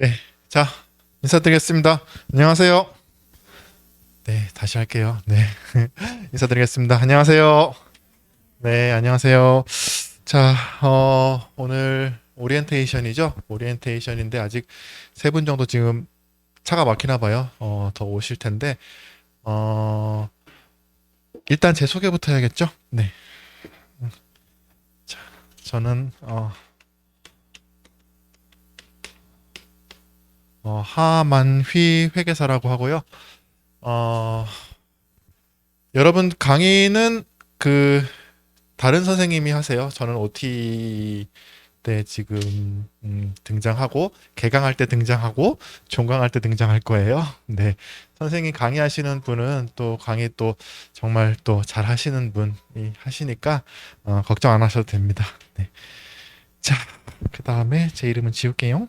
네, 자, 인사드리겠습니다. 안녕하세요. 네, 다시 할게요. 네, 인사드리겠습니다. 안녕하세요. 네, 안녕하세요. 자, 오늘 오리엔테이션이죠? 오리엔테이션인데 아직 세 분 정도 지금 차가 막히나 봐요. 더 오실 텐데, 어, 일단 제 소개부터 해야겠죠? 네. 자, 저는, 하만휘 회계사라고 하고요. 어, 여러분 강의는 그 다른 선생님이 하세요. 저는 OT 때 지금 등장하고 개강할 때 등장하고 종강할 때 등장할 거예요. 네, 선생님 강의하시는 분은 또 강의 또 정말 또 잘 하시는 분이 하시니까 걱정 안 하셔도 됩니다. 네. 자, 그 다음에 제 이름은 지울게요.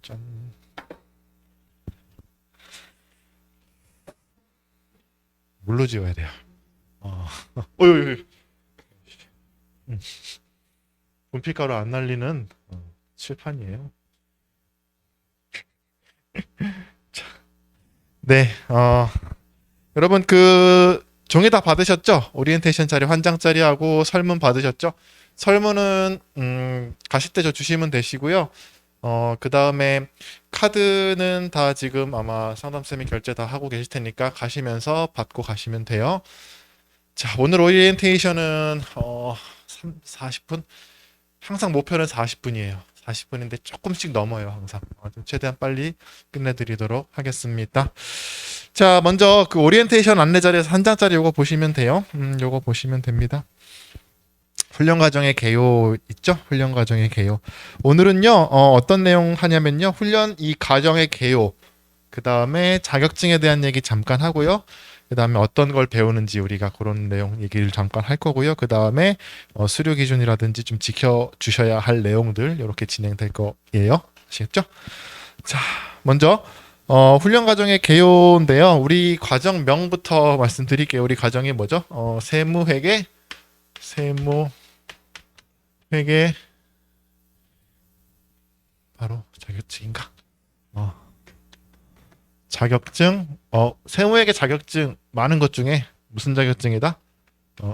짠. 물로 지워야 돼요. 어, 어이, 분필가루 안 날리는 칠판이에요. 네, 여러분 그 종이 다 받으셨죠? 오리엔테이션 자리 한 장짜리하고 설문 받으셨죠? 설문은 가실 때 저 주시면 되시고요. 그 다음에 카드는 다 지금 아마 상담쌤이 결제 다 하고 계실 테니까 가시면서 받고 가시면 돼요. 자, 오늘 오리엔테이션은 40분? 항상 목표는 40분이에요. 40분인데 조금씩 넘어요, 항상. 좀 최대한 빨리 끝내드리도록 하겠습니다. 자, 먼저 그 오리엔테이션 안내 자리에서 한 장짜리 요거 보시면 돼요. 요거 보시면 됩니다. 훈련 과정의 개요 있죠? 훈련 과정의 개요. 오늘은요, 어떤 내용 하냐면요. 훈련 이 과정의 개요. 그 다음에 자격증에 대한 얘기 잠깐 하고요. 그 다음에 어떤 걸 배우는지 우리가 그런 내용 얘기를 잠깐 할 거고요. 그 다음에 수료 기준이라든지 좀 지켜주셔야 할 내용들 이렇게 진행될 거예요. 아시겠죠? 자, 먼저 훈련 과정의 개요인데요. 우리 과정명부터 말씀드릴게요. 우리 과정이 뭐죠? 세무회계, 세무회계 바로 자격증인가? 어, 자격증, 세무회계 자격증 많은 것 중에 무슨 자격증이다?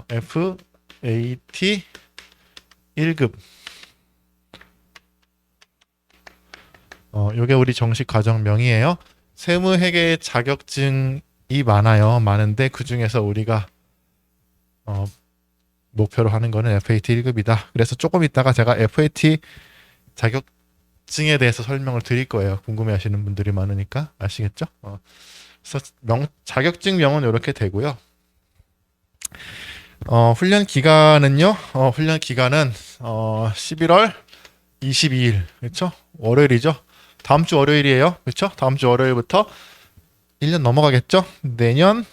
FAT 1급. 요게 우리 정식 과정명이에요. 세무회계 자격증이 많아요. 많은데 그 중에서 우리가 어, 목표로 하는 거는 FAT 1급이다. 그래서 조금 있다가 제가 FAT 자격증에 대해서 설명을 드릴 거예요. 궁금해하시는 분들이 많으니까 아시겠죠? 그래서 자격증명은 이렇게 되고요. 훈련 기간은요. 훈련 기간은 11월 22일, 그렇죠? 월요일이죠. 다음 주 월요일이에요. 그렇죠? 다음 주 월요일부터 1년 넘어가겠죠? 내년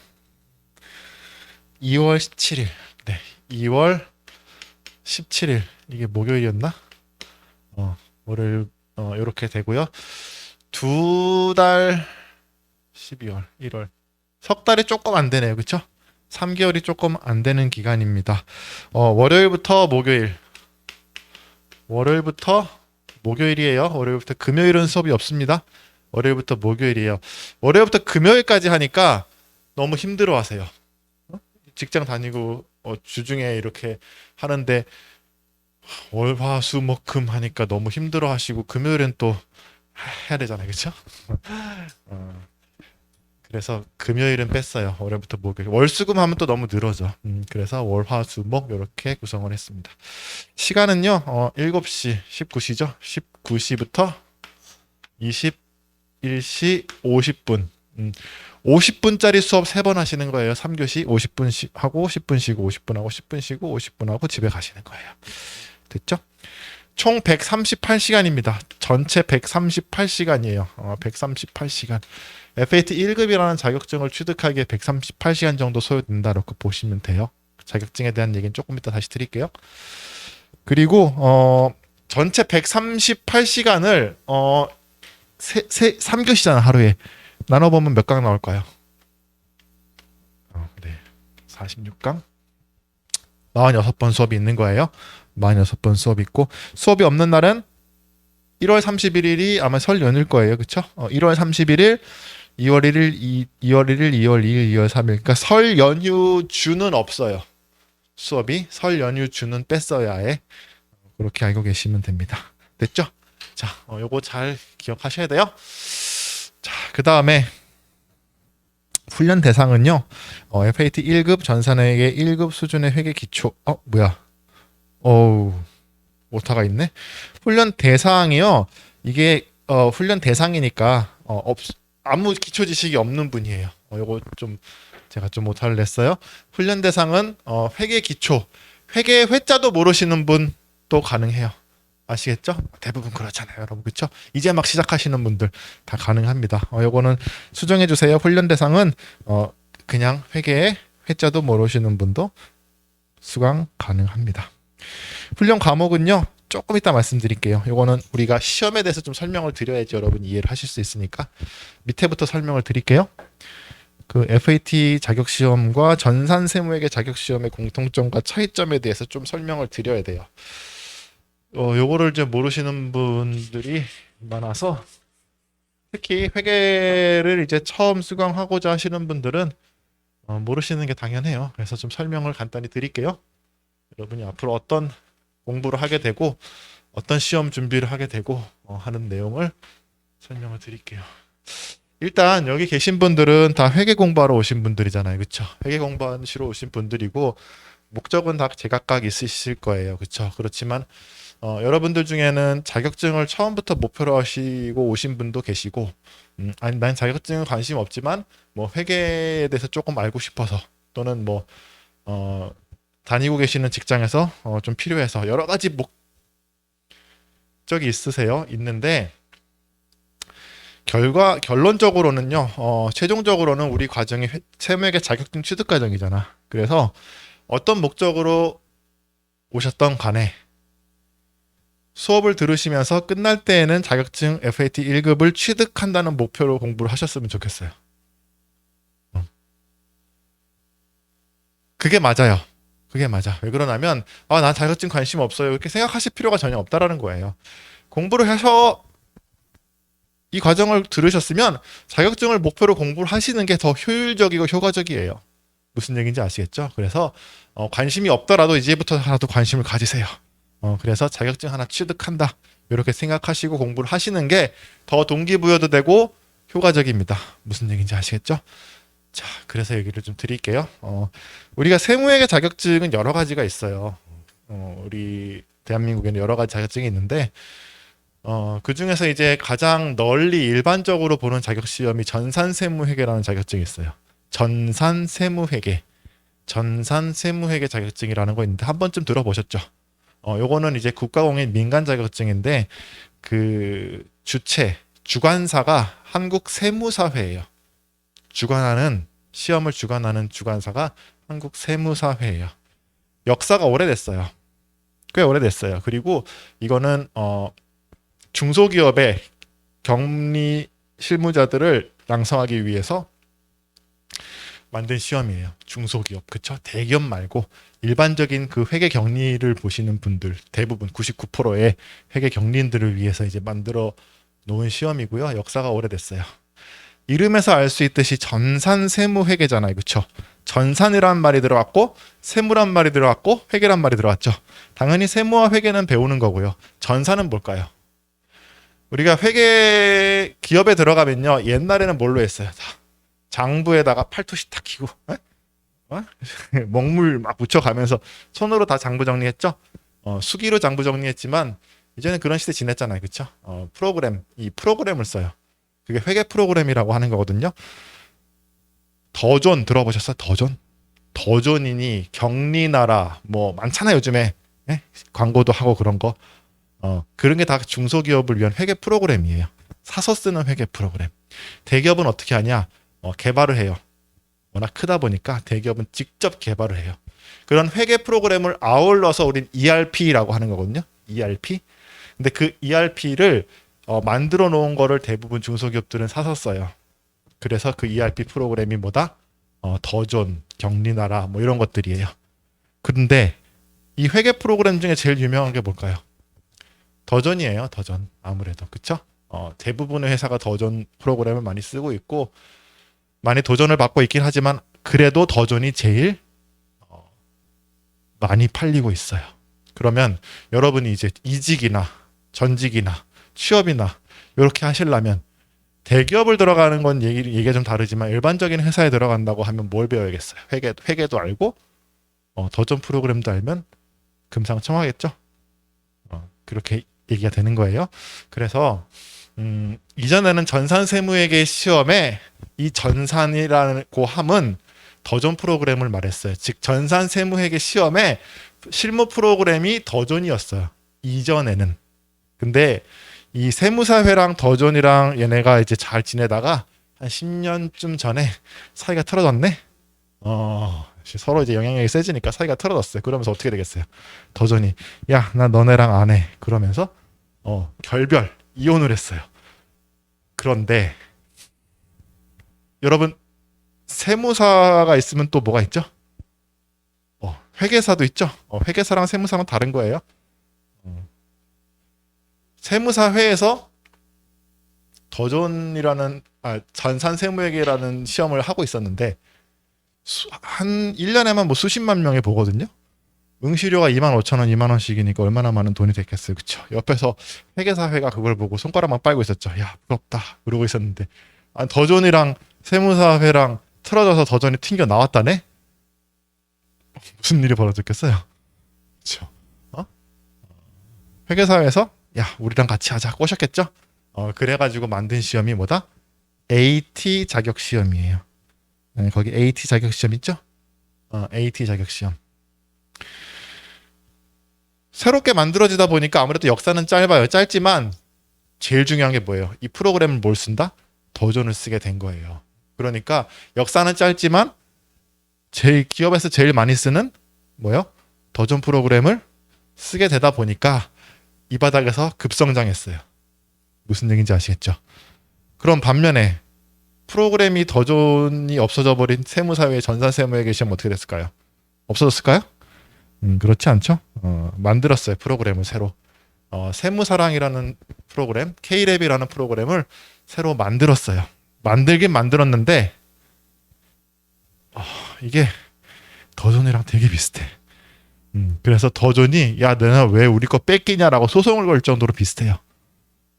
2월 17일. 네. 2월 17일. 이게 목요일이었나? 월요일 이렇게 되고요. 두 달 12월, 1월. 석 달이 조금 안 되네요. 그렇죠? 3개월이 조금 안 되는 기간입니다. 월요일부터 목요일. 월요일부터 목요일이에요. 월요일부터 금요일은 수업이 없습니다. 월요일부터 목요일이에요. 월요일부터 금요일까지 하니까 너무 힘들어 하세요. 직장 다니고 주중에 이렇게 하는데 월, 화, 수, 목, 금 하니까 너무 힘들어 하시고 금요일은 또 해야 되잖아요. 그렇죠? 그래서 금요일은 뺐어요. 월요일부터 목요일. 월수금 하면 또 너무 늘어져. 그래서 월, 화, 수, 목 이렇게 구성을 했습니다. 시간은요. 7시 19시죠. 19시부터 21시 50분. 50분짜리 수업 3번 하시는 거예요. 3교시 50분 하고 10분 쉬고 50분 하고 10분 쉬고 50분 하고 집에 가시는 거예요. 됐죠? 총 138시간입니다. 전체 138시간이에요. 138시간. FAT 1급이라는 자격증을 취득하기에 138시간 정도 소요된다고 보시면 돼요. 자격증에 대한 얘기는 조금 이따 다시 드릴게요. 그리고 전체 138시간을 3교시잖아 하루에. 나눠보면 몇 강 나올까요? 네. 46강. 46번 수업이 있는 거예요. 46번 수업이 있고 수업이 없는 날은 1월 31일이 아마 설 연휴일 거예요. 그쵸? 1월 31일, 2월 1일, 2월 1일, 2월 2일, 2월 3일. 그러니까 설 연휴 주는 없어요. 수업이. 설 연휴 주는 뺐어야 해. 그렇게 알고 계시면 됩니다. 됐죠? 자, 요거 잘 기억하셔야 돼요. 자, 그 다음에 훈련 대상은요. FAT 1급 전산회계 1급 수준의 회계 기초. 뭐야? 어우, 오타가 있네. 훈련 대상이요. 이게 훈련 대상이니까 아무 기초 지식이 없는 분이에요. 요거 좀 제가 좀 오타를 냈어요. 훈련 대상은 회계 기초, 회계 회자도 모르시는 분도 가능해요. 아시겠죠? 대부분 그렇잖아요, 여러분. 그렇죠? 이제 막 시작하시는 분들 다 가능합니다. 요거는 수정해 주세요. 훈련 대상은 그냥 회계에 회자도 모르시는 분도 수강 가능합니다. 훈련 과목은요. 조금 이따 말씀드릴게요. 요거는 우리가 시험에 대해서 좀 설명을 드려야지 여러분 이해를 하실 수 있으니까 밑에부터 설명을 드릴게요. 그 FAT 자격시험과 전산세무회계 자격시험의 공통점과 차이점에 대해서 좀 설명을 드려야 돼요. 요거를 이제 모르시는 분들이 많아서 특히 회계를 이제 처음 수강하고자 하시는 분들은 모르시는 게 당연해요. 그래서 좀 설명을 간단히 드릴게요. 여러분이 앞으로 어떤 공부를 하게 되고 어떤 시험 준비를 하게 되고 하는 내용을 설명을 드릴게요. 일단 여기 계신 분들은 다 회계 공부하러 오신 분들이잖아요. 그렇죠? 회계 공부하시러 오신 분들이고 목적은 다 제각각 있으실 거예요. 그렇죠? 그렇지만 여러분들 중에는 자격증을 처음부터 목표로 하시고 오신 분도 계시고 아니 난 자격증은 관심 없지만 뭐 회계에 대해서 조금 알고 싶어서 또는 뭐 다니고 계시는 직장에서 좀 필요해서 여러 가지 목적이 있는데 결론적으로는요. 최종적으로는 우리 과정이 세무회계 자격증 취득 과정이잖아. 그래서 어떤 목적으로 오셨던 간에 수업을 들으시면서 끝날 때에는 자격증 FAT 1급을 취득한다는 목표로 공부를 하셨으면 좋겠어요. 그게 맞아요. 그게 맞아. 왜 그러냐면 난 자격증 관심 없어요. 이렇게 생각하실 필요가 전혀 없다라는 거예요. 공부를 해서 이 과정을 들으셨으면 자격증을 목표로 공부를 하시는 게 더 효율적이고 효과적이에요. 무슨 얘기인지 아시겠죠? 그래서 관심이 없더라도 이제부터라도 관심을 가지세요. 그래서 자격증 하나 취득한다. 이렇게 생각하시고 공부를 하시는 게 더 동기부여도 되고 효과적입니다. 무슨 얘기인지 아시겠죠? 자, 그래서 얘기를 좀 드릴게요. 우리가 세무회계 자격증은 여러 가지가 있어요. 우리 대한민국에는 여러 가지 자격증이 있는데 그 중에서 이제 가장 널리 일반적으로 보는 자격시험이 전산세무회계라는 자격증이 있어요. 전산세무회계 자격증이라는 거 있는데 한 번쯤 들어보셨죠? 요거는 이제 국가공인 민간 자격증인데 그 주관사가 한국세무사회예요. 시험을 주관하는 주관사가 한국세무사회예요. 역사가 오래됐어요. 꽤 오래됐어요. 그리고 이거는 중소기업의 격리 실무자들을 양성하기 위해서 만든 시험이에요. 중소기업, 그쵸? 대기업 말고 일반적인 그 회계 격리를 보시는 분들 대부분 99%의 회계 격리인들을 위해서 이제 만들어 놓은 시험이고요. 역사가 오래됐어요. 이름에서 알 수 있듯이 전산세무회계잖아요. 그쵸? 전산이란 말이 들어갔고 세무란 말이 들어갔고 회계란 말이 들어갔죠. 당연히 세무와 회계는 배우는 거고요. 전산은 뭘까요? 우리가 회계 기업에 들어가면요. 옛날에는 뭘로 했어요? 장부에다가 팔토시 탁 키고 먹물 막 묻혀가면서 손으로 다 장부 정리했죠. 수기로 장부 정리했지만 이제는 그런 시대 지냈잖아요. 그쵸? 이 프로그램을 써요. 그게 회계 프로그램이라고 하는 거거든요. 더존 들어보셨어요? 더존이니 격리나라 뭐 많잖아요. 요즘에 광고도 하고 그런 거. 그런 게 다 중소기업을 위한 회계 프로그램이에요. 사서 쓰는 회계 프로그램. 대기업은 어떻게 하냐? 개발을 해요. 워낙 크다 보니까 대기업은 직접 개발을 해요. 그런 회계 프로그램을 아울러서 우린 ERP라고 하는 거거든요. ERP. 근데 그 ERP를 만들어 놓은 거를 대부분 중소기업들은 사서 써요. 그래서 그 ERP 프로그램이 뭐다? 더존, 격리나라 뭐 이런 것들이에요. 그런데 이 회계 프로그램 중에 제일 유명한 게 뭘까요? 더존이에요. 더존. 아무래도 그쵸? 대부분의 회사가 더존 프로그램을 많이 쓰고 있고 많이 도전을 받고 있긴 하지만 그래도 더존이 제일 많이 팔리고 있어요. 그러면 여러분이 이제 이직이나 전직이나 취업이나 이렇게 하시려면 대기업을 들어가는 건 얘기가 좀 다르지만 일반적인 회사에 들어간다고 하면 뭘 배워야겠어요? 회계도 알고 더존 프로그램도 알면 금상첨화겠죠? 그렇게 얘기가 되는 거예요. 그래서 이전에는 전산세무회계 시험에 이 전산이라고 함은 더존 프로그램을 말했어요. 즉 전산세무회계 시험에 실무 프로그램이 더존이었어요. 이전에는. 근데 이 세무사회랑 더존이랑 얘네가 이제 잘 지내다가 한 10년쯤 전에 사이가 틀어졌네. 서로 이제 영향력이 세지니까 사이가 틀어졌어요. 그러면서 어떻게 되겠어요? 더존이 야, 나 너네랑 안 해. 그러면서 결별, 이혼을 했어요. 그런데 여러분 세무사가 있으면 또 뭐가 있죠? 회계사도 있죠. 회계사랑 세무사는 다른 거예요. 세무사회에서 더존이라는 전산세무회계라는 시험을 하고 있었는데 한 1년에만 뭐 수십만 명이 보거든요. 응시료가 25,000원, 2만 원씩이니까 얼마나 많은 돈이 됐겠어요. 그쵸? 옆에서 회계사회가 그걸 보고 손가락만 빨고 있었죠. 야, 부럽다. 그러고 있었는데 더존이랑 세무사회랑 틀어져서 더존이 튕겨 나왔다네? 무슨 일이 벌어졌겠어요? 그쵸? 회계사회에서 야, 우리랑 같이 하자 꼬셨겠죠? 그래가지고 만든 시험이 뭐다? AT 자격 시험이에요. 네, 거기 AT 자격 시험 있죠? AT 자격 시험. 새롭게 만들어지다 보니까 아무래도 역사는 짧아요. 짧지만 제일 중요한 게 뭐예요? 이 프로그램을 뭘 쓴다? 더존을 쓰게 된 거예요. 그러니까 역사는 짧지만 제일 기업에서 제일 많이 쓰는 뭐요? 더존 프로그램을 쓰게 되다 보니까 이 바닥에서 급성장했어요. 무슨 얘기인지 아시겠죠? 그럼 반면에 프로그램이 더존이 없어져 버린 세무사회 전산세무회계 시험 어떻게 됐을까요? 없어졌을까요? 그렇지 않죠? 만들었어요. 프로그램을 새로. 세무사랑이라는 프로그램, K랩이라는 프로그램을 새로 만들었어요. 만들긴 만들었는데 이게 더존이랑 되게 비슷해. 그래서 더존이 야, 너네 왜 우리 거 뺏기냐라고 소송을 걸 정도로 비슷해요.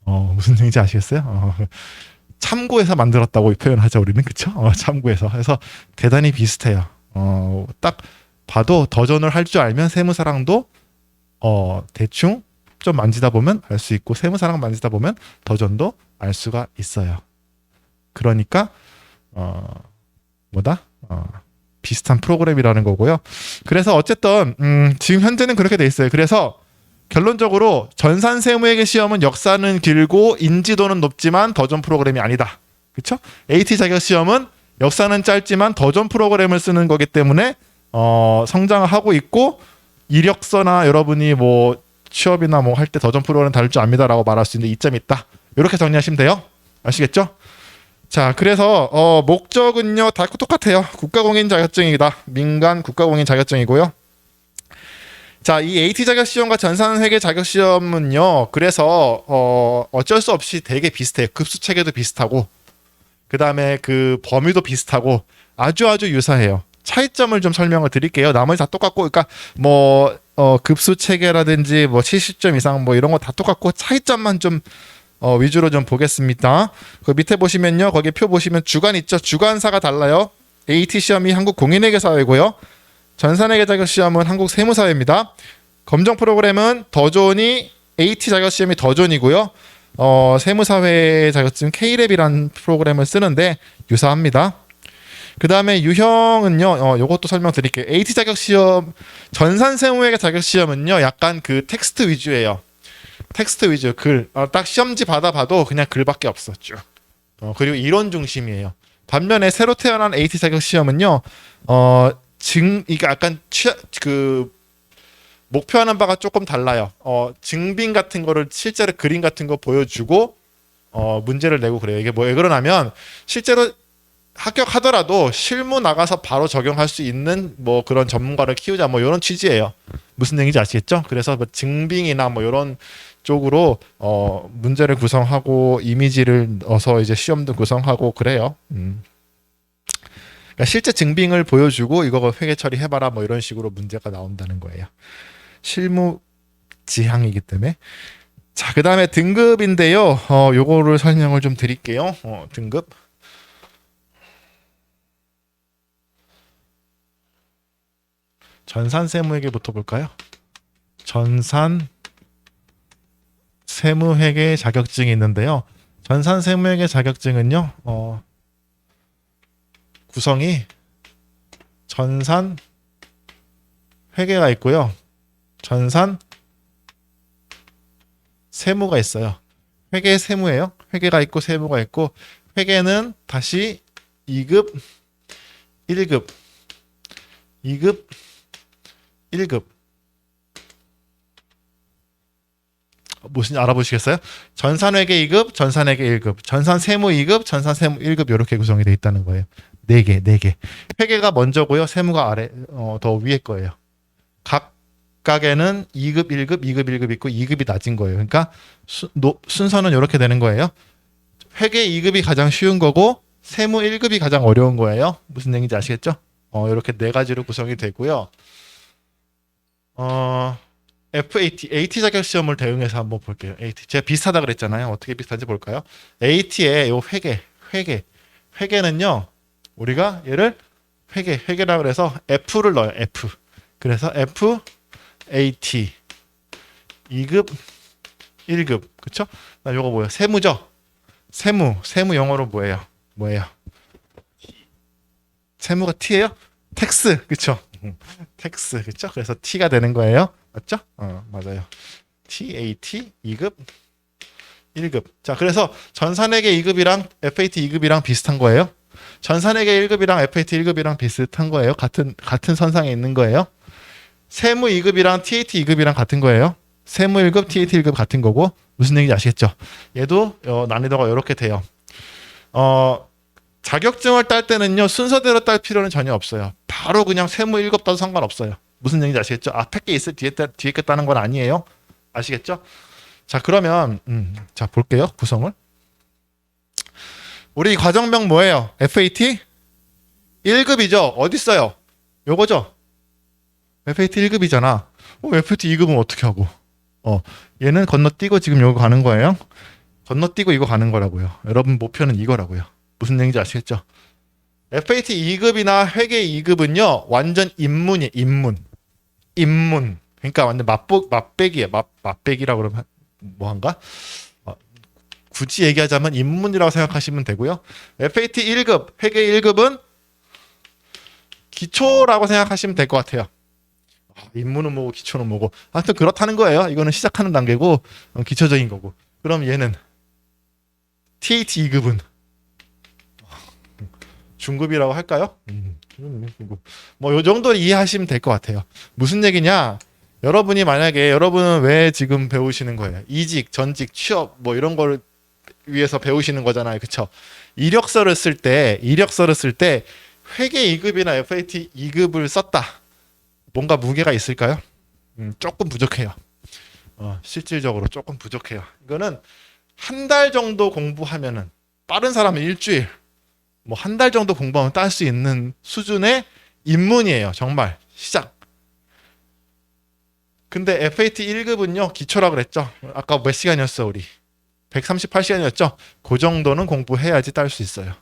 무슨 얘기인지 아시겠어요? 참고해서 만들었다고 표현하죠, 우리는. 그쵸? 참고해서. 해서 대단히 비슷해요. 딱 봐도 더존을 할 줄 알면 세무사랑도 대충 좀 만지다 보면 알 수 있고 세무사랑 만지다 보면 더존도 알 수가 있어요. 그러니까 뭐다? 비슷한 프로그램이라는 거고요. 그래서 어쨌든 지금 현재는 그렇게 돼 있어요. 그래서 결론적으로 전산세무회계 시험은 역사는 길고 인지도는 높지만 더존 프로그램이 아니다. 그렇죠? AT 자격 시험은 역사는 짧지만 더존 프로그램을 쓰는 거기 때문에 성장을 하고 있고 이력서나 여러분이 뭐 취업이나 뭐 할 때 더존 프로그램 다룰 줄 압니다라고 말할 수 있는 이점이 있다. 이렇게 정리하시면 돼요. 아시겠죠? 자, 그래서 목적은요 다 똑같아요. 국가공인 자격증이다. 민간 국가공인 자격증이고요. 자, 이 AT 자격 시험과 전산회계 자격 시험은요. 그래서 어쩔 수 없이 되게 비슷해요. 급수 체계도 비슷하고, 그 다음에 그 범위도 비슷하고 아주 유사해요. 차이점을 좀 설명을 드릴게요. 나머지 다 똑같고, 그러니까 뭐 급수 체계라든지 뭐 70점 이상 뭐 이런 거 다 똑같고 차이점만 좀 위주로 좀 보겠습니다. 그 밑에 보시면요, 거기 표 보시면 주관 있죠. 주관사가 달라요. AT 시험이 한국 공인회계사회고요. 전산회계 자격 시험은 한국 세무사회입니다. 검정 프로그램은 더존이 AT 자격 시험이 더존이고요. 세무사회 자격증 K랩이라는 프로그램을 쓰는데 유사합니다. 그 다음에 유형은요, 요것도 설명드릴게요. AT 자격 시험, 전산세무회계 자격 시험은요, 약간 그 텍스트 위주예요. 텍스트 위주, 글. 딱 시험지 받아봐도 그냥 글밖에 없었죠. 그리고 이론 중심이에요. 반면에 새로 태어난 AT 자격 시험은요, 이게 약간 목표하는 바가 조금 달라요. 증빙 같은 거를 실제로 그림 같은 거 보여주고 문제를 내고 그래요. 이게 뭐 왜 그러냐면 실제로 합격하더라도 실무 나가서 바로 적용할 수 있는 뭐 그런 전문가를 키우자 뭐 이런 취지예요. 무슨 얘기인지 아시겠죠? 그래서 뭐 증빙이나 뭐 이런 쪽으로 문제를 구성하고 이미지를 넣어서 이제 시험도 구성하고 그래요. 그러니까 실제 증빙을 보여주고 이거 회계 처리해봐라 뭐 이런 식으로 문제가 나온다는 거예요. 실무 지향이기 때문에. 자, 그 다음에 등급인데요. 요거를 설명을 좀 드릴게요. 등급. 전산 세무회계부터 볼까요? 전산 세무회계 자격증이 있는데요. 전산 세무회계 자격증은요. 구성이 전산 회계가 있고요. 전산 세무가 있어요. 회계 세무예요. 회계가 있고 세무가 있고 회계는 다시 2급, 1급, 2급, 1급. 무슨 알아보시겠어요? 전산회계 2급, 전산회계 1급, 전산세무 2급, 전산세무 1급 이렇게 구성이 되어 있다는 거예요. 4개. 회계가 먼저고요. 세무가 아래 더 위에 거예요. 각각에는 2급, 1급, 2급, 1급 있고 2급이 낮은 거예요. 그러니까 순서는 이렇게 되는 거예요. 회계 2급이 가장 쉬운 거고 세무 1급이 가장 어려운 거예요. 무슨 얘기인지 아시겠죠? 이렇게 4가지로 구성이 되고요. FAT, AT 자격 시험을 대응해서 한번 볼게요. AT. 제가 비슷하다 그랬잖아요. 어떻게 비슷한지 볼까요? AT의 요 회계는요. 우리가 얘를 회계라 그래서 F를 넣어요. F. 그래서 F, AT 2급, 1급. 그쵸? 나 요거 뭐예요? 세무죠? 세무 영어로 뭐예요? 세무가 T예요? 텍스. 그쵸? 텍스. 그쵸? 그래서 T가 되는 거예요. 맞죠? 맞아요. TAT 2급, 1급. 자, 그래서 전산회계 2급이랑 FAT 2급이랑 비슷한 거예요. 전산회계 1급이랑 FAT 1급이랑 비슷한 거예요. 같은 선상에 있는 거예요. 세무 2급이랑 TAT 2급이랑 같은 거예요. 세무 1급, TAT 1급 같은 거고 무슨 얘기인지 아시겠죠? 얘도 난이도가 이렇게 돼요. 자격증을 딸 때는요. 순서대로 딸 필요는 전혀 없어요. 바로 그냥 세무 1급 따도 상관없어요. 무슨 얘기인지 아시겠죠? 앞에 게 있을 뒤에 게 따는 건 아니에요. 아시겠죠? 자, 그러면 자 볼게요. 구성을. 우리 과정명 뭐예요? FAT 1급이죠. 어디 있어요? 요거죠. FAT 1급이잖아. FAT 2급은 어떻게 하고? 얘는 건너뛰고 지금 요거 가는 거예요. 건너뛰고 이거 가는 거라고요. 여러분 목표는 이거라고요. 무슨 얘기인지 아시겠죠? FAT 2급이나 회계 2급은요. 완전 입문이에요. 입문. 그러니까 완전 맛배기예요. 맛배기라고 그러면 뭐한가? 굳이 얘기하자면 입문이라고 생각하시면 되고요. FAT 1급, 회계 1급은 기초라고 생각하시면 될 것 같아요. 입문은 뭐고 기초는 뭐고 하여튼 그렇다는 거예요. 이거는 시작하는 단계고 기초적인 거고. 그럼 얘는 TAT 2급은 중급이라고 할까요? 뭐 요 정도 이해하시면 될 것 같아요. 무슨 얘기냐? 여러분이 만약에 여러분은 왜 지금 배우시는 거예요? 이직, 전직, 취업 뭐 이런 거를 위해서 배우시는 거잖아요. 그쵸? 이력서를 쓸 때 회계 2급이나 FAT 2급을 썼다. 뭔가 무게가 있을까요? 조금 부족해요. 실질적으로 조금 부족해요. 이거는 한 달 정도 공부하면은 빠른 사람은 일주일 뭐 한 달 정도 공부하면 딸 수 있는 수준의 입문이에요. 정말 시작. 근데 FAT 1급은요. 기초라 그랬죠. 아까 몇 시간이었어 우리? 138시간이었죠. 그 정도는 공부해야지 딸 수 있어요.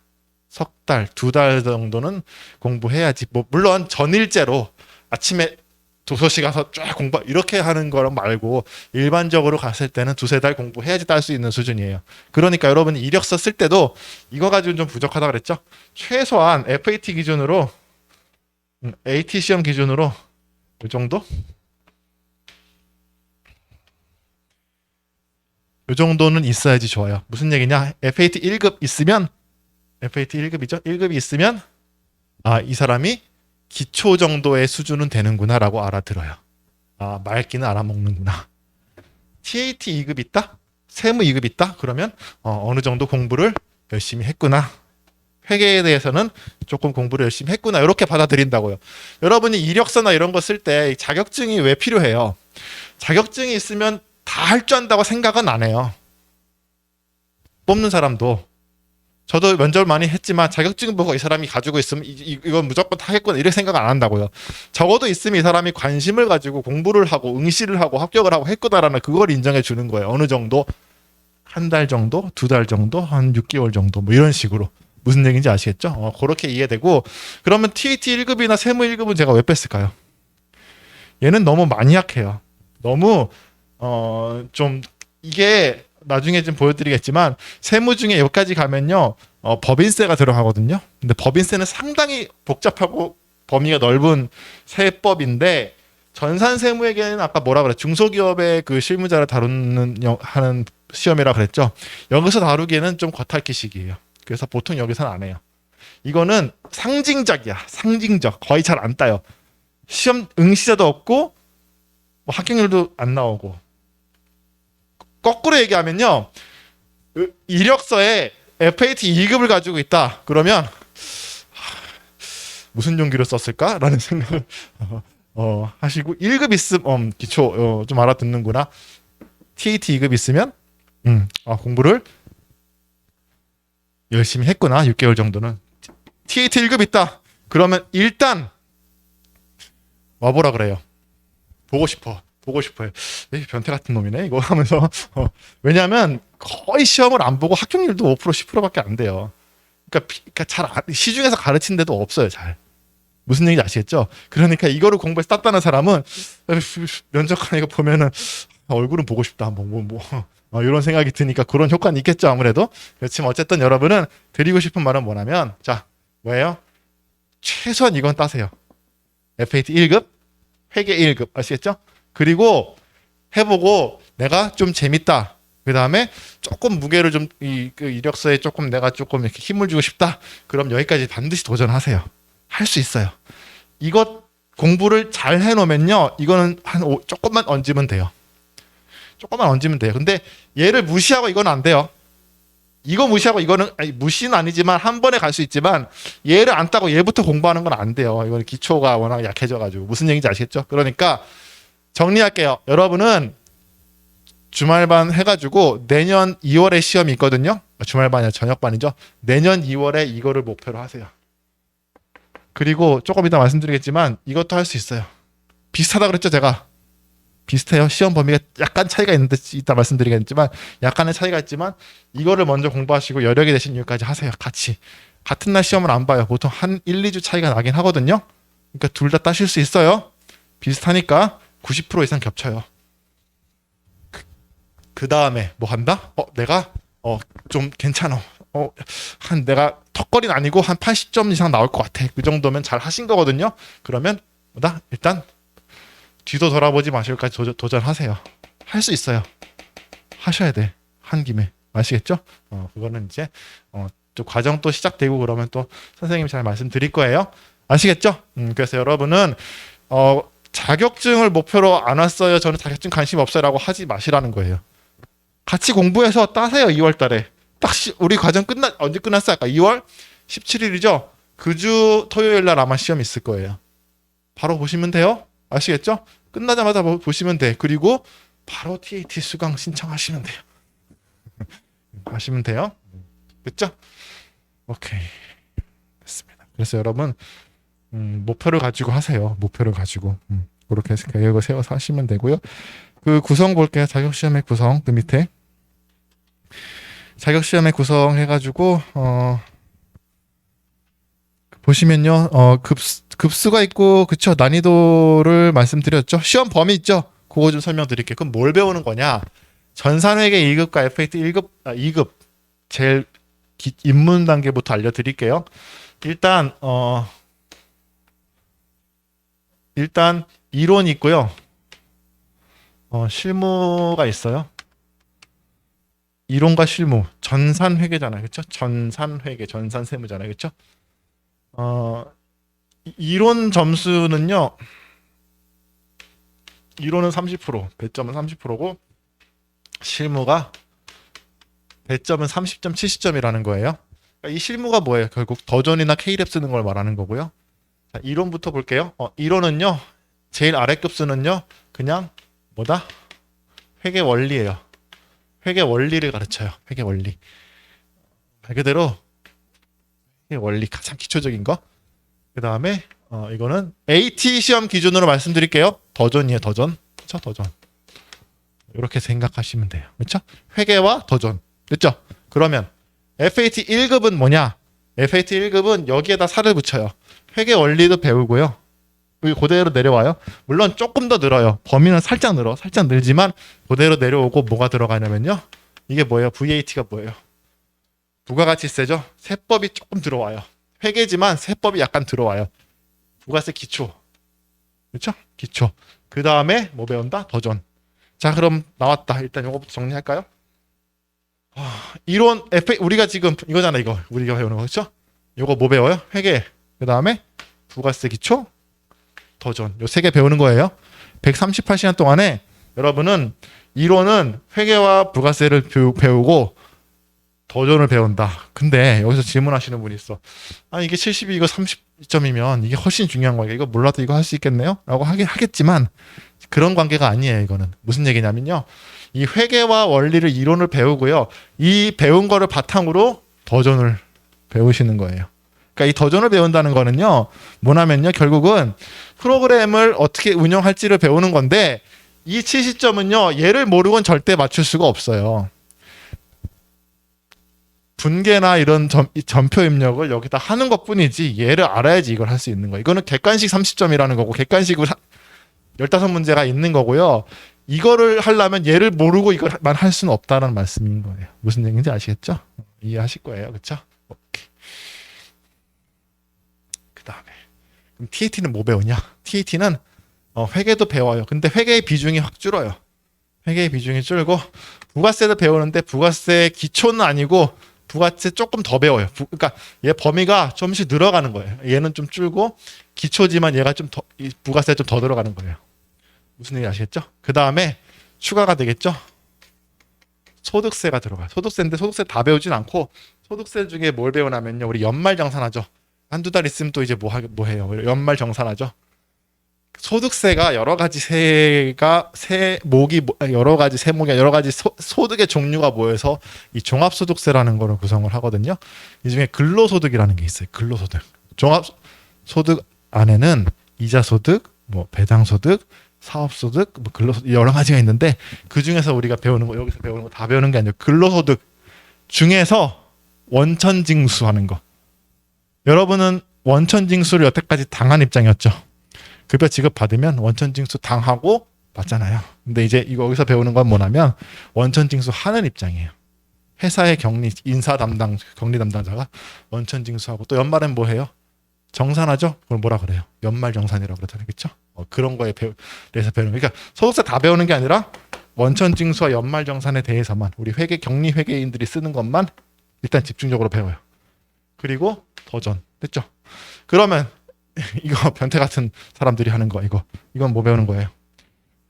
석 달, 2달 정도는 공부해야지. 뭐 물론 전일제로 아침에 도서실 가서 쫙 공부 이렇게 하는 거랑 말고 일반적으로 갔을 때는 2-3달 공부해야지 딸 수 있는 수준이에요. 그러니까 여러분이 이력서 쓸 때도 이거 가지고는 좀 부족하다 그랬죠. 최소한 FAT 기준으로 AT 시험 기준으로 이 정도? 이 정도는 있어야지 좋아요. 무슨 얘기냐? FAT 1급 있으면 FAT 1급이죠. 1급이 있으면 이 사람이 기초 정도의 수준은 되는구나라고 알아들어요. 맑기는 알아먹는구나. TAT 2급 있다? 세무 2급 있다? 그러면 어느 정도 공부를 열심히 했구나. 회계에 대해서는 조금 공부를 열심히 했구나 이렇게 받아들인다고요. 여러분이 이력서나 이런 거 쓸 때 자격증이 왜 필요해요? 자격증이 있으면 다 할 줄 안다고 생각은 안 해요. 뽑는 사람도. 저도 면접을 많이 했지만 자격증 보고 이 사람이 가지고 있으면 이건 무조건 하겠구나 이렇게 생각 안 한다고요. 적어도 있으면 이 사람이 관심을 가지고 공부를 하고 응시를 하고 합격을 하고 했구나라는 그걸 인정해 주는 거예요. 어느 정도? 한 달 정도? 두 달 정도? 한 6개월 정도? 뭐 이런 식으로. 무슨 얘기인지 아시겠죠? 그렇게 이해되고 그러면 TAT 1급이나 세무 1급은 제가 왜 뺐을까요? 얘는 너무 마니악해요. 너무 좀 이게 나중에 좀 보여드리겠지만 세무 중에 여기까지 가면요 법인세가 들어가거든요. 근데 법인세는 상당히 복잡하고 범위가 넓은 세법인데 전산세무에게는 아까 뭐라 그래 중소기업의 그 실무자를 다루는 하는 시험이라 그랬죠. 여기서 다루기에는 좀 겉핥기식이에요. 그래서 보통 여기서는 안 해요. 이거는 상징적이야. 상징적. 거의 잘 안 따요. 시험 응시자도 없고 뭐 합격률도 안 나오고. 거꾸로 얘기하면요. 이력서에 FAT 2급을 가지고 있다. 그러면 무슨 용기로 썼을까라는 생각을 하시고 1급 있으면 기초 좀 알아듣는구나. TAT 2급 있으면 공부를 열심히 했구나. 6개월 정도는. TAT 1급 있다. 그러면 일단 와보라 그래요. 보고 싶어요. 변태 같은 놈이네 이거 하면서 왜냐하면 거의 시험을 안 보고 합격률도 5% 10%밖에 안 돼요. 그러니까 시중에서 가르친 데도 없어요. 잘. 무슨 얘기인지 아시겠죠? 그러니까 이거를 공부해서 땄다는 사람은 면접관 이거 보면은 얼굴은 보고 싶다. 이런 생각이 드니까 그런 효과는 있겠죠 아무래도. 그렇지만 어쨌든 여러분은 드리고 싶은 말은 뭐냐면 자 뭐예요? 최소한 이건 따세요. FAT 1급, 회계 1급 아시겠죠? 그리고 해보고 내가 좀 재밌다. 그 다음에 조금 무게를 좀 그 이력서에 조금 내가 조금 이렇게 힘을 주고 싶다. 그럼 여기까지 반드시 도전하세요. 할 수 있어요. 이것 공부를 잘 해놓으면요. 이거는 조금만 얹으면 돼요. 근데 얘를 무시하고 이건 안 돼요. 이거 무시하고 이거는 무시는 아니지만 한 번에 갈 수 있지만 얘를 안 따고 얘부터 공부하는 건 안 돼요. 이거는 기초가 워낙 약해져가지고 무슨 얘기인지 아시겠죠? 그러니까 정리할게요. 여러분은 주말반 해가지고 내년 2월에 시험이 있거든요. 주말반이 아니라 저녁반이죠. 내년 2월에 이거를 목표로 하세요. 그리고 조금 이따 말씀드리겠지만 이것도 할 수 있어요. 비슷하다 그랬죠 제가. 비슷해요. 시험 범위가 약간 차이가 있는데 이따 말씀드리겠지만 약간의 차이가 있지만 이거를 먼저 공부하시고 여력이 되신 이유까지 하세요. 같이. 같은 날 시험을 안 봐요. 보통 한 1, 2주 차이가 나긴 하거든요. 그러니까 둘 다 따실 수 있어요. 비슷하니까 90% 이상 겹쳐요. 그 다음에 뭐 한다? 내가 좀 괜찮아. 내가 턱걸이는 아니고 한 80점 이상 나올 것 같아. 그 정도면 잘 하신 거거든요. 그러면 뭐다? 일단 뒤도 돌아보지 마실까지 도전하세요. 할 수 있어요. 하셔야 돼. 한 김에. 아시겠죠? 그거는 이제 또 과정 또 시작되고 그러면 또 선생님이 잘 말씀드릴 거예요. 아시겠죠? 그래서 여러분은 자격증을 목표로 안 왔어요. 저는 자격증 관심 없어요라고 하지 마시라는 거예요. 같이 공부해서 따세요. 2월 달에. 딱 우리 과정 언제 끝났어요? 아까 2월 17일이죠? 그 주 토요일 날 아마 시험 있을 거예요. 바로 보시면 돼요. 아시겠죠? 끝나자마자 보시면 돼. 그리고 바로 TAT 수강 신청하시면 돼요. 하시면 돼요. 됐죠? 오케이. 됐습니다. 그래서 여러분 목표를 가지고 하세요. 목표를 가지고 그렇게 계획을 세워서 하시면 되고요. 그 구성 볼게요. 자격시험의 구성 그 밑에 자격시험의 구성 해가지고 보시면요. 급수가 있고 그쵸 난이도를 말씀드렸죠. 시험 범위 있죠. 그거 좀 설명드릴게요. 그럼 뭘 배우는 거냐? 전산회계 2급과 FAT 1급, 2급 제일 입문 단계부터 알려드릴게요. 일단 이론이 있고요. 실무가 있어요. 이론과 실무, 전산회계잖아요. 그렇죠? 전산회계, 전산세무잖아요. 그렇죠? 이론 점수는요. 이론은 30%, 배점은 30%고 실무가 배점은 30점, 70점이라는 거예요. 그러니까 이 실무가 뭐예요? 결국 더존이나 K랩 쓰는 걸 말하는 거고요. 자, 이론부터 볼게요. 이론은요. 제일 아래급 수는요. 그냥 뭐다? 회계 원리예요. 회계 원리를 가르쳐요. 회계 원리. 말 그대로 회계 원리 가장 기초적인 거. 그 다음에 이거는 AT 시험 기준으로 말씀드릴게요. 더존이에요. 더존. 그렇죠? 더존. 이렇게 생각하시면 돼요. 그렇죠? 회계와 더존. 됐죠? 그러면 FAT 1급은 뭐냐? FAT 1급은 여기에다 살을 붙여요. 회계 원리도 배우고요. 여기 그대로 내려와요. 물론 조금 더 늘어요. 범위는 살짝 늘어. 살짝 늘지만 그대로 내려오고 뭐가 들어가냐면요. 이게 뭐예요? VAT가 뭐예요? 부가가치세죠? 세법이 조금 들어와요. 회계지만 세법이 약간 들어와요. 부가세 기초. 그렇죠? 기초. 그 다음에 뭐 배운다? 더존. 자, 그럼 나왔다. 일단 이거부터 정리할까요? 이론 우리가 지금 이거잖아. 이거 우리가 배우는 거. 그렇죠? 이거 뭐 배워요? 회계. 그 다음에 부가세 기초, 더존. 요 세 개 배우는 거예요. 138시간 동안에 여러분은 이론은 회계와 부가세를 배우고 더존을 배운다. 근데 여기서 질문하시는 분이 있어. 아, 이게 72 이거 30점이면 이게 훨씬 중요한 거야. 이거 몰라도 이거 할 수 있겠네요? 라고 하겠지만 그런 관계가 아니에요. 이거는 무슨 얘기냐면요. 이 회계와 원리를 이론을 배우고요. 이 배운 거를 바탕으로 더존을 배우시는 거예요. 그러니까 이 더존을 배운다는 거는요. 뭐냐면요. 결국은 프로그램을 어떻게 운영할지를 배우는 건데 이 70점은요. 얘를 모르고는 절대 맞출 수가 없어요. 분계나 이런 점표 입력을 여기다 하는 것뿐이지 얘를 알아야지 이걸 할 수 있는 거예요. 이거는 객관식 30점이라는 거고 객관식으로 15문제가 있는 거고요. 이거를 하려면 얘를 모르고 이걸만 할 수는 없다는 말씀인 거예요. 무슨 얘기인지 아시겠죠? 이해하실 거예요. 그렇죠? 오케이. 그 다음에 그럼 TAT는 뭐 배우냐? TAT는 회계도 배워요. 근데 회계의 비중이 확 줄어요. 회계의 비중이 줄고 부가세도 배우는데 부가세 기초는 아니고 부가세 조금 더 배워요. 그러니까 얘 범위가 좀씩 늘어가는 거예요. 얘는 좀 줄고 기초지만 얘가 좀 더 부가세 좀 더 들어가는 거예요. 무슨 얘기 아시겠죠? 그 다음에 추가가 되겠죠? 소득세가 들어가요. 소득세인데 소득세 다 배우진 않고 소득세 중에 뭘 배우냐면요. 우리 연말정산하죠. 한두 달 있으면 또 이제 뭐 해요? 연말정산하죠. 소득세가 여러 가지 세목이 여러 가지 세목이 여러 가지 소득의 종류가 모여서 이 종합소득세라는 거를 구성을 하거든요. 이 중에 근로소득이라는 게 있어요. 근로소득. 종합소득 안에는 이자소득, 뭐 배당소득, 사업소득, 뭐 근로소득 여러 가지가 있는데 그 중에서 우리가 배우는 거 여기서 배우는 거 다 배우는 게 아니고 근로소득 중에서 원천징수하는 거. 여러분은 원천징수를 여태까지 당한 입장이었죠. 급여 지급 받으면 원천징수 당하고 받잖아요. 근데 이제 이거 여기서 배우는 건 뭐냐면 원천징수 하는 입장이에요. 회사의 인사 담당, 격리 담당자가 원천징수하고 또 연말엔 뭐 해요? 정산하죠? 그걸 뭐라 그래요? 연말정산이라고 그러잖아요. 그렇죠? 그런 거에 대해서 배우는 거예요. 그러니까 소득세 다 배우는 게 아니라 원천징수와 연말정산에 대해서만 우리 격리 회계인들이 쓰는 것만 일단 집중적으로 배워요. 그리고 더존. 됐죠? 그러면 이거 변태 같은 사람들이 하는 거 이건 뭐 배우는 거예요?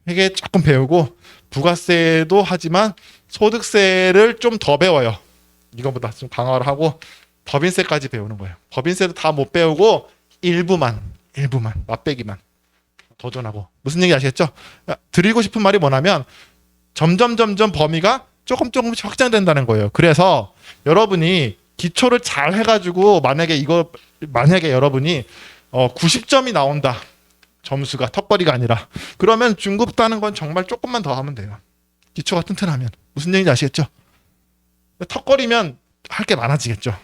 회계 조금 배우고 부가세도 하지만 소득세를 좀 더 배워요. 이거보다 좀 강화를 하고 법인세까지 배우는 거예요. 법인세도 다 못 배우고 일부만 맛배기만 도전하고. 무슨 얘기 아시겠죠? 드리고 싶은 말이 뭐냐면 점점 범위가 조금씩 확장된다는 거예요. 그래서 여러분이 기초를 잘 해가지고 만약에 여러분이 90점이 나온다. 점수가 턱걸이가 아니라. 그러면 중급 따는 건 정말 조금만 더 하면 돼요. 기초가 튼튼하면. 무슨 얘기인지 아시겠죠? 턱걸이면 할 게 많아지겠죠.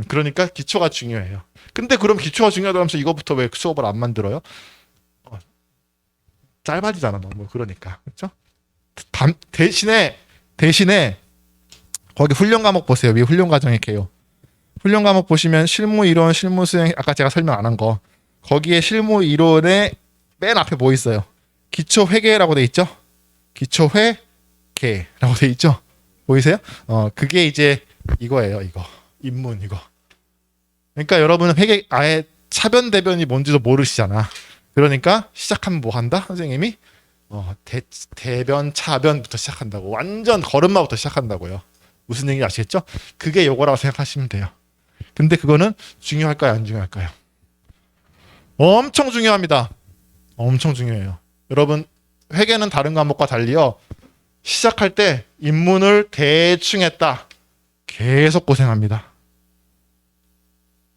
그러니까 기초가 중요해요. 근데 그럼 기초가 중요하다면서 이거부터 왜 수업을 안 만들어요? 짧아지잖아 너무. 그러니까. 그렇죠? 대신에 거기 훈련 과목 보세요. 위에 훈련 과정의 개요. 훈련 과목 보시면 실무 이론, 실무 수행 아까 제가 설명 안 한 거. 거기에 실무 이론의 맨 앞에 뭐 있어요? 기초 회계라고 돼 있죠? 기초 회계라고 돼 있죠? 보이세요? 그게 이제 이거예요. 이거. 입문 이거. 그러니까 여러분은 회계 아예 차변 대변이 뭔지도 모르시잖아. 그러니까 시작하면 뭐 한다? 선생님이 대변 차변부터 시작한다고. 완전 걸음마부터 시작한다고요. 무슨 얘기인지 아시겠죠? 그게 요거라고 생각하시면 돼요. 근데 그거는 중요할까요? 안 중요할까요? 엄청 중요합니다. 엄청 중요해요. 여러분, 회계는 다른 과목과 달리요. 시작할 때 입문을 대충 했다. 계속 고생합니다.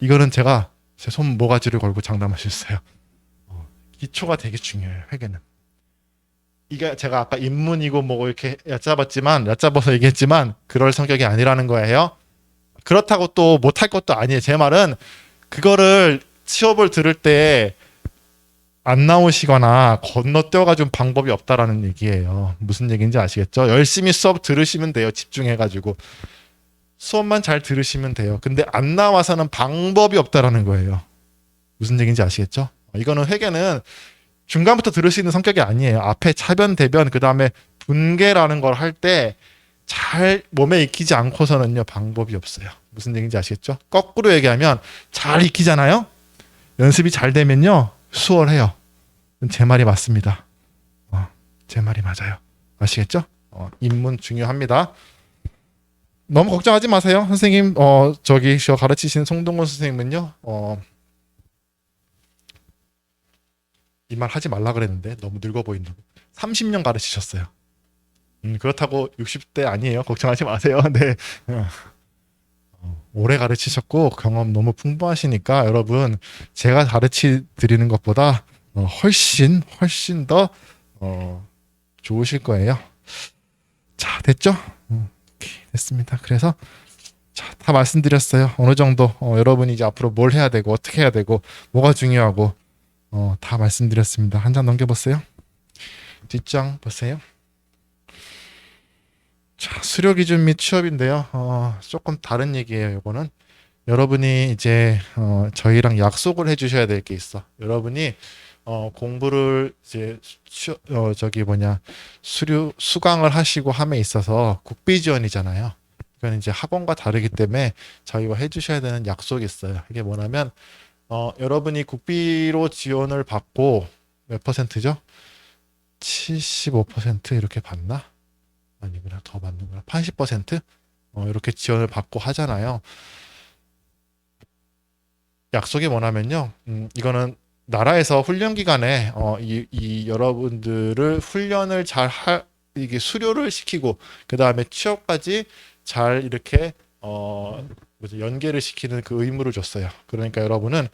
이거는 제가 제 손 모가지를 걸고 장담할 수 있어요. 기초가 되게 중요해요. 회계는. 이게 제가 아까 입문이고 뭐고 이렇게 얕잡아서 얘기했지만 그럴 성격이 아니라는 거예요. 그렇다고 또 못할 것도 아니에요. 제 말은 그거를 취업을 들을 때 안 나오시거나 건너뛰어가지고 방법이 없다라는 얘기예요. 무슨 얘기인지 아시겠죠? 열심히 수업 들으시면 돼요. 집중해가지고. 수업만 잘 들으시면 돼요. 근데 안 나와서는 방법이 없다라는 거예요. 무슨 얘기인지 아시겠죠? 이거는 회계는 중간부터 들을 수 있는 성격이 아니에요. 앞에 차변, 대변, 그 다음에 분계라는 걸 할 때 잘 몸에 익히지 않고서는요, 방법이 없어요. 무슨 얘기인지 아시겠죠? 거꾸로 얘기하면 잘 익히잖아요? 연습이 잘 되면요, 수월해요. 제 말이 맞습니다. 제 말이 맞아요. 아시겠죠? 입문 중요합니다. 너무 걱정하지 마세요. 선생님, 저 가르치시는 송동건 선생님은요, 이 말 하지 말라 그랬는데 너무 늙어 보인다고. 30년 가르치셨어요. 그렇다고 60대 아니에요. 걱정하지 마세요. 네. 오래 가르치셨고 경험 너무 풍부하시니까 여러분 제가 가르치 드리는 것보다 훨씬 더 좋으실 거예요. 자, 됐죠? 오케이, 됐습니다. 그래서 다 말씀드렸어요. 어느 정도 여러분이 이제 앞으로 뭘 해야 되고 어떻게 해야 되고 뭐가 중요하고 다 말씀드렸습니다. 한 장 넘겨보세요. 뒷장 보세요. 자, 수료 기준 및 취업인데요. 조금 다른 얘기예요. 이거는 여러분이 이제 저희랑 약속을 해주셔야 될 게 있어. 여러분이 공부를 이제 수강을 하시고 함에 있어서 국비 지원이잖아요. 그건 이제 학원과 다르기 때문에 저희와 해주셔야 되는 약속이 있어요. 이게 뭐냐면 여러분이 국비로 지원을 받고 몇 퍼센트죠? 75% 이렇게 받나? 아니구나, 더 받는구나. 80% 이렇게 지원을 받고 하잖아요. 약속이 뭐냐면요. 이거는 나라에서 훈련 기간에 이 여러분들을 훈련을 이게 수료를 시키고 그 다음에 취업까지 잘 이렇게 연계를 시키는 그 의무를 줬어요. 그러니까 여러분은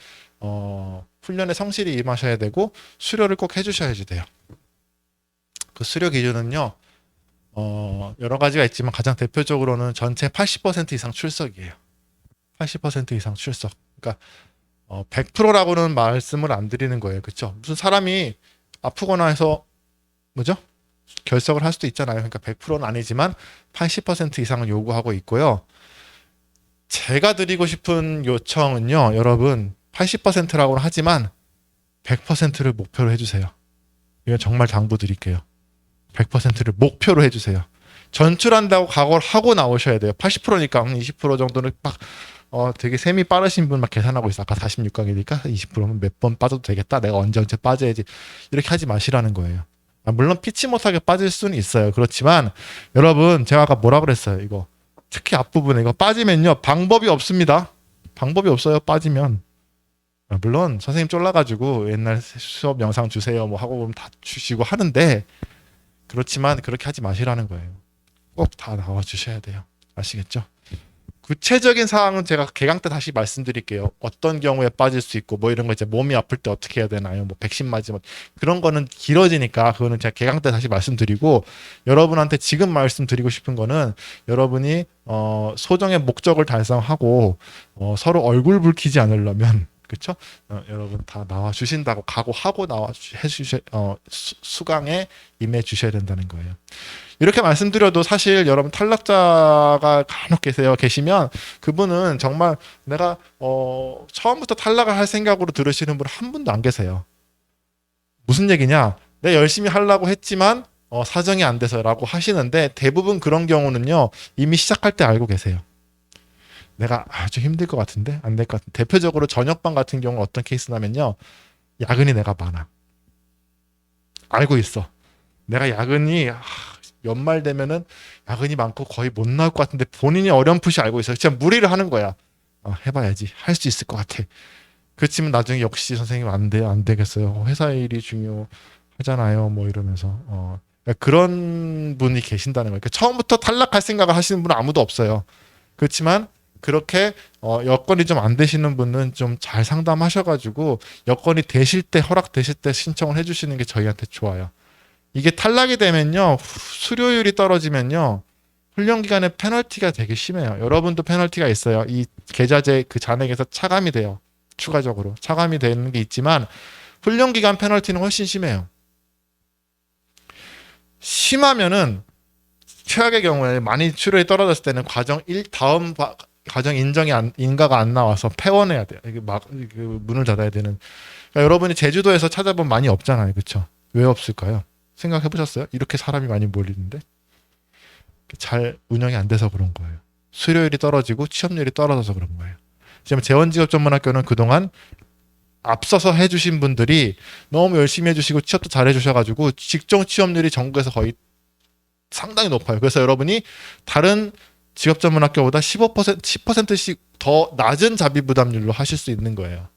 훈련에 성실히 임하셔야 되고 수료를 꼭 해주셔야지 돼요. 그 수료 기준은요. 여러 가지가 있지만 가장 대표적으로는 전체 80% 이상 출석이에요. 80% 이상 출석. 그러니까 100%라고는 말씀을 안 드리는 거예요. 그렇죠? 무슨 사람이 아프거나 해서 뭐죠? 결석을 할 수도 있잖아요. 그러니까 100%는 아니지만 80% 이상을 요구하고 있고요. 제가 드리고 싶은 요청은요. 여러분 80%라고는 하지만 100%를 목표로 해주세요. 이건 정말 당부드릴게요. 100%를 목표로 해주세요. 전출한다고 각오를 하고 나오셔야 돼요. 80%니까 20% 정도는 막 되게 셈이 빠르신 분 막 계산하고 있어. 아까 46강이니까 20%면 몇 번 빠져도 되겠다. 내가 언제 빠져야지. 이렇게 하지 마시라는 거예요. 물론 피치 못하게 빠질 수는 있어요. 그렇지만 여러분 제가 아까 뭐라 그랬어요. 이거 특히 앞부분에 이거 빠지면요. 방법이 없습니다. 방법이 없어요. 빠지면. 물론 선생님 쫄라가지고 옛날 수업 영상 주세요 뭐 하고 보면 다 주시고 하는데 그렇지만 그렇게 하지 마시라는 거예요. 꼭 다 나와 주셔야 돼요. 아시겠죠? 구체적인 사항은 제가 개강 때 다시 말씀드릴게요. 어떤 경우에 빠질 수 있고 뭐 이런 거 이제 몸이 아플 때 어떻게 해야 되나요? 뭐 백신 맞으면 그런 거는 길어지니까 그거는 제가 개강 때 다시 말씀드리고 여러분한테 지금 말씀드리고 싶은 거는 여러분이 소정의 목적을 달성하고 서로 얼굴 붉히지 않으려면 그렇죠? 여러분 다 나와 주신다고 각오하고 수강에 임해 주셔야 된다는 거예요. 이렇게 말씀드려도 사실 여러분 탈락자가 간혹 계시면 그분은 정말 내가 처음부터 탈락을 할 생각으로 들으시는 분 한 분도 안 계세요. 무슨 얘기냐? 내가 열심히 하려고 했지만 사정이 안 돼서라고 하시는데 대부분 그런 경우는요 이미 시작할 때 알고 계세요. 내가 아주 힘들 것 같은데 안 될 것 같은데 대표적으로 저녁반 같은 경우는 어떤 케이스냐면요 야근이 내가 많아. 알고 있어. 내가 야근이 연말 되면은 야근이 많고 거의 못 나올 것 같은데 본인이 어렴풋이 알고 있어요. 진짜 무리를 하는 거야. 해봐야지. 할 수 있을 것 같아. 그렇지만 나중에 역시 선생님 안 돼요. 안 되겠어요. 회사 일이 중요하잖아요. 뭐 이러면서 그러니까 그런 분이 계신다는 거예요. 그러니까 처음부터 탈락할 생각을 하시는 분은 아무도 없어요. 그렇지만 그렇게 여건이 좀 안 되시는 분은 좀 잘 상담하셔가지고 여건이 되실 때 허락되실 때 신청을 해주시는 게 저희한테 좋아요. 이게 탈락이 되면요 수료율이 떨어지면요 훈련 기간에 페널티가 되게 심해요. 여러분도 페널티가 있어요. 이 계좌제 그 잔액에서 차감이 돼요. 추가적으로 차감이 되는 게 있지만 훈련 기간 페널티는 훨씬 심해요. 심하면은 최악의 경우에 많이 수료율이 떨어졌을 때는 과정 인가가 안 나와서 폐원해야 돼요. 이게 막 문을 닫아야 되는. 그러니까 여러분이 제주도에서 찾아보면 많이 없잖아요, 그렇죠? 왜 없을까요? 생각해 보셨어요? 이렇게 사람이 많이 몰리는데 잘 운영이 안 돼서 그런 거예요. 수료율이 떨어지고 취업률이 떨어져서 그런 거예요. 지금 재원직업전문학교는 그동안 앞서서 해주신 분들이 너무 열심히 해주시고 취업도 잘 해주셔가지고 직종 취업률이 전국에서 거의 상당히 높아요. 그래서 여러분이 다른 직업전문학교보다 15%, 10%씩 더 낮은 자비 부담률로 하실 수 있는 거예요.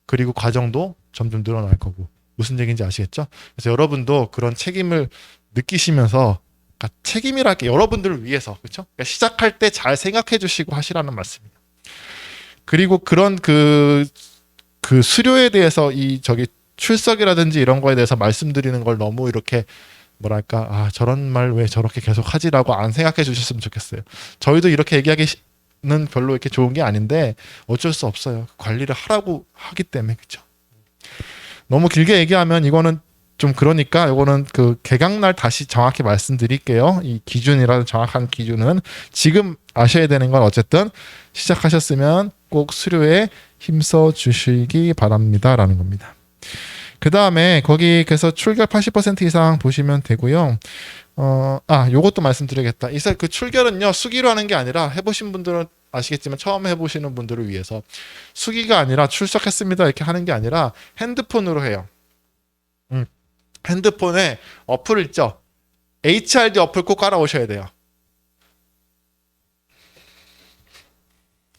그리고 과정도 점점 늘어날 거고. 무슨 얘기인지 아시겠죠? 그래서 여러분도 그런 책임을 느끼시면서 그러니까 책임이랄 게 여러분들을 위해서 그렇죠? 그러니까 시작할 때 잘 생각해 주시고 하시라는 말씀이에요. 그리고 그런 그 수료에 대해서 출석이라든지 이런 거에 대해서 말씀드리는 걸 너무 이렇게 뭐랄까 저런 말 왜 저렇게 계속 하지라고 안 생각해 주셨으면 좋겠어요. 저희도 이렇게 얘기하기는 별로 이렇게 좋은 게 아닌데 어쩔 수 없어요. 관리를 하라고 하기 때문에 그렇죠. 너무 길게 얘기하면 이거는 좀 그러니까 이거는 그 개강날 다시 정확히 말씀드릴게요. 이 기준이라는 정확한 기준은 지금 아셔야 되는 건 어쨌든 시작하셨으면 꼭 수료에 힘써 주시기 바랍니다라는 겁니다. 그 다음에 거기 그래서 출결 80% 이상 보시면 되고요. 요것도 말씀드리겠다. 그 출결은요 수기로 하는 게 아니라 해보신 분들은 아시겠지만 처음 해보시는 분들을 위해서 수기가 아니라 출석했습니다 이렇게 하는 게 아니라 핸드폰으로 해요. 핸드폰에 어플 있죠. HRD 어플 꼭 깔아오셔야 돼요.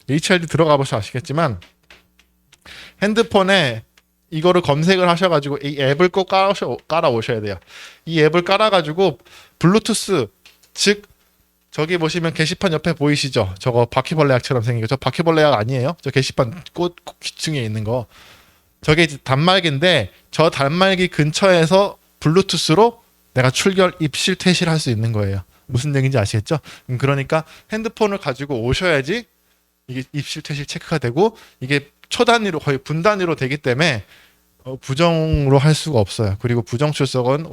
HRD 들어가 보셔 아시겠지만 핸드폰에 이거를 검색을 하셔가지고 이 앱을 꼭 깔아오셔야 돼요. 이 앱을 깔아가지고 블루투스 즉 저기 보시면 게시판 옆에 보이시죠? 저거 바퀴벌레 약처럼 생긴 거. 저 바퀴벌레 약 아니에요. 저 게시판 꽃 귀층에 있는 거. 저게 단말기인데 저 단말기 근처에서 블루투스로 내가 출결, 입실, 퇴실 할 수 있는 거예요. 무슨 얘기인지 아시겠죠? 그러니까 핸드폰을 가지고 오셔야지 이게 입실, 퇴실 체크가 되고 이게 초단위로 거의 분단위로 되기 때문에 부정으로 할 수가 없어요. 그리고 부정 출석은